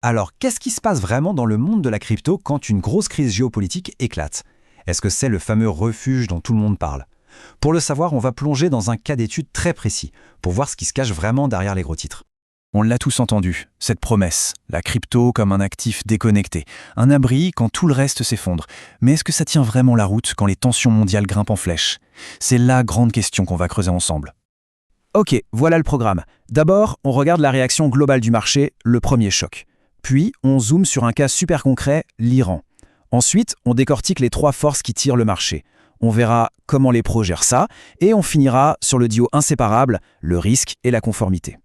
Alors, qu'est-ce qui se passe vraiment dans le monde de la crypto quand une grosse crise géopolitique éclate? Est-ce que c'est le fameux refuge dont tout le monde parle? Pour le savoir, on va plonger dans un cas d'étude très précis, pour voir ce qui se cache vraiment derrière les gros titres. On l'a tous entendu, cette promesse, la crypto comme un actif déconnecté, un abri quand tout le reste s'effondre. Mais est-ce que ça tient vraiment la route quand les tensions mondiales grimpent en flèche? C'est la grande question qu'on va creuser ensemble. Ok, voilà le programme. D'abord, on regarde la réaction globale du marché, le premier choc. Puis, on zoome sur un cas super concret, l'Iran. Ensuite, on décortique les 3 forces qui tirent le marché. On verra comment les pros gèrent ça, et on finira sur le duo inséparable, le risque et la conformité.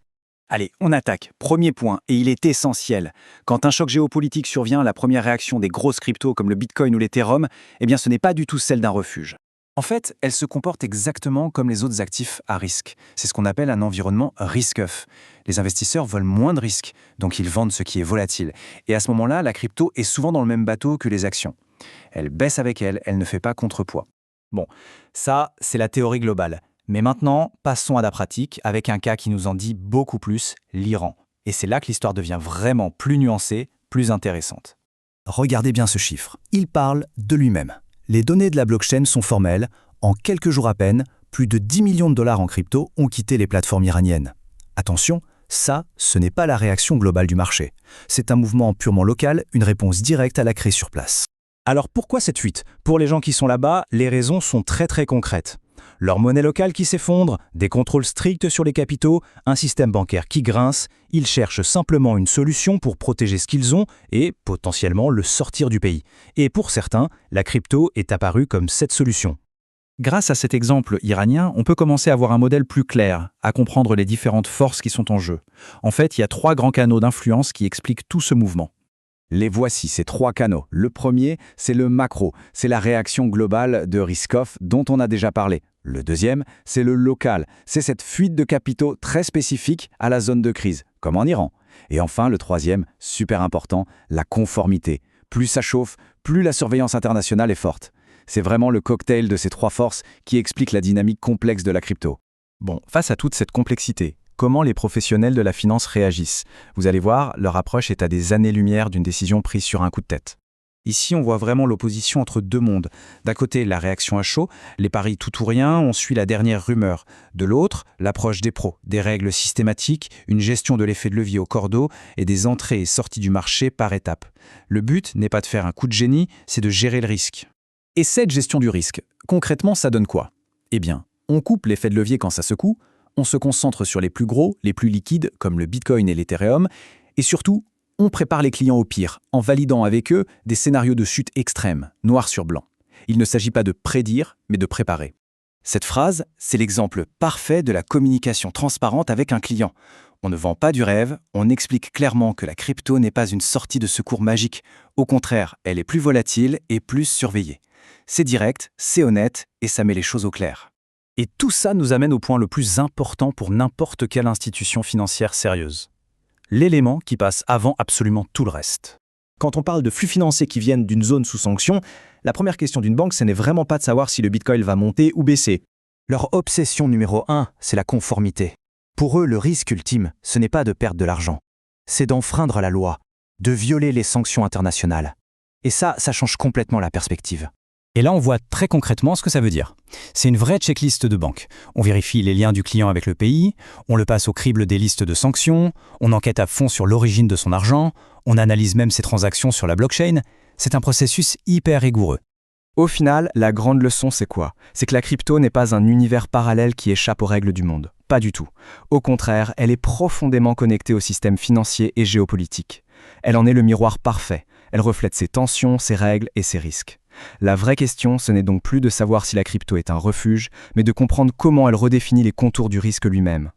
Allez, on attaque. Premier point, et il est essentiel. Quand un choc géopolitique survient, la première réaction des grosses cryptos comme le Bitcoin ou l'Ethereum, ce n'est pas du tout celle d'un refuge. En fait, elle se comporte exactement comme les autres actifs à risque. C'est ce qu'on appelle un environnement risk-off. Les investisseurs veulent moins de risques, donc ils vendent ce qui est volatile. Et à ce moment-là, la crypto est souvent dans le même bateau que les actions. Elle baisse avec elle ne fait pas contrepoids. Bon, ça, c'est la théorie globale. Mais maintenant, passons à la pratique avec un cas qui nous en dit beaucoup plus, l'Iran. Et c'est là que l'histoire devient vraiment plus nuancée, plus intéressante. Regardez bien ce chiffre. Il parle de lui-même. Les données de la blockchain sont formelles. En quelques jours à peine, plus de 10 millions de dollars en crypto ont quitté les plateformes iraniennes. Attention, ça, ce n'est pas la réaction globale du marché. C'est un mouvement purement local, une réponse directe à la crise sur place. Alors pourquoi cette fuite? Pour les gens qui sont là-bas, les raisons sont très concrètes. Leur monnaie locale qui s'effondre, des contrôles stricts sur les capitaux, un système bancaire qui grince, ils cherchent simplement une solution pour protéger ce qu'ils ont et, potentiellement, le sortir du pays. Et pour certains, la crypto est apparue comme cette solution. Grâce à cet exemple iranien, on peut commencer à avoir un modèle plus clair, à comprendre les différentes forces qui sont en jeu. En fait, il y a 3 grands canaux d'influence qui expliquent tout ce mouvement. Les voici, ces 3 canaux. Le premier, c'est le macro, c'est la réaction globale de risk-off dont on a déjà parlé. Le deuxième, c'est le local, c'est cette fuite de capitaux très spécifique à la zone de crise, comme en Iran. Et enfin, le troisième, super important, la conformité. Plus ça chauffe, plus la surveillance internationale est forte. C'est vraiment le cocktail de ces 3 forces qui explique la dynamique complexe de la crypto. Bon, face à toute cette complexité, comment les professionnels de la finance réagissent? Vous allez voir, leur approche est à des années-lumière d'une décision prise sur un coup de tête. Ici, on voit vraiment l'opposition entre 2 mondes. D'un côté, la réaction à chaud, les paris tout ou rien, on suit la dernière rumeur. De l'autre, l'approche des pros, des règles systématiques, une gestion de l'effet de levier au cordeau et des entrées et sorties du marché par étapes. Le but n'est pas de faire un coup de génie, c'est de gérer le risque. Et cette gestion du risque, concrètement, ça donne quoi? On coupe l'effet de levier quand ça secoue, on se concentre sur les plus gros, les plus liquides, comme le Bitcoin et l'Ethereum, et surtout, on prépare les clients au pire, en validant avec eux des scénarios de chute extrêmes, noir sur blanc. Il ne s'agit pas de prédire, mais de préparer. Cette phrase, c'est l'exemple parfait de la communication transparente avec un client. On ne vend pas du rêve, on explique clairement que la crypto n'est pas une sortie de secours magique. Au contraire, elle est plus volatile et plus surveillée. C'est direct, c'est honnête, et ça met les choses au clair. Et tout ça nous amène au point le plus important pour n'importe quelle institution financière sérieuse. L'élément qui passe avant absolument tout le reste. Quand on parle de flux financiers qui viennent d'une zone sous sanction, la première question d'une banque, ce n'est vraiment pas de savoir si le Bitcoin va monter ou baisser. Leur obsession numéro 1, c'est la conformité. Pour eux, le risque ultime, ce n'est pas de perdre de l'argent. C'est d'enfreindre la loi, de violer les sanctions internationales. Et ça change complètement la perspective. Et là, on voit très concrètement ce que ça veut dire. C'est une vraie checklist de banque. On vérifie les liens du client avec le pays, on le passe au crible des listes de sanctions, on enquête à fond sur l'origine de son argent, on analyse même ses transactions sur la blockchain. C'est un processus hyper rigoureux. Au final, la grande leçon, c'est quoi? C'est que la crypto n'est pas un univers parallèle qui échappe aux règles du monde. Pas du tout. Au contraire, elle est profondément connectée au système financier et géopolitique. Elle en est le miroir parfait. Elle reflète ses tensions, ses règles et ses risques. La vraie question, ce n'est donc plus de savoir si la crypto est un refuge, mais de comprendre comment elle redéfinit les contours du risque lui-même.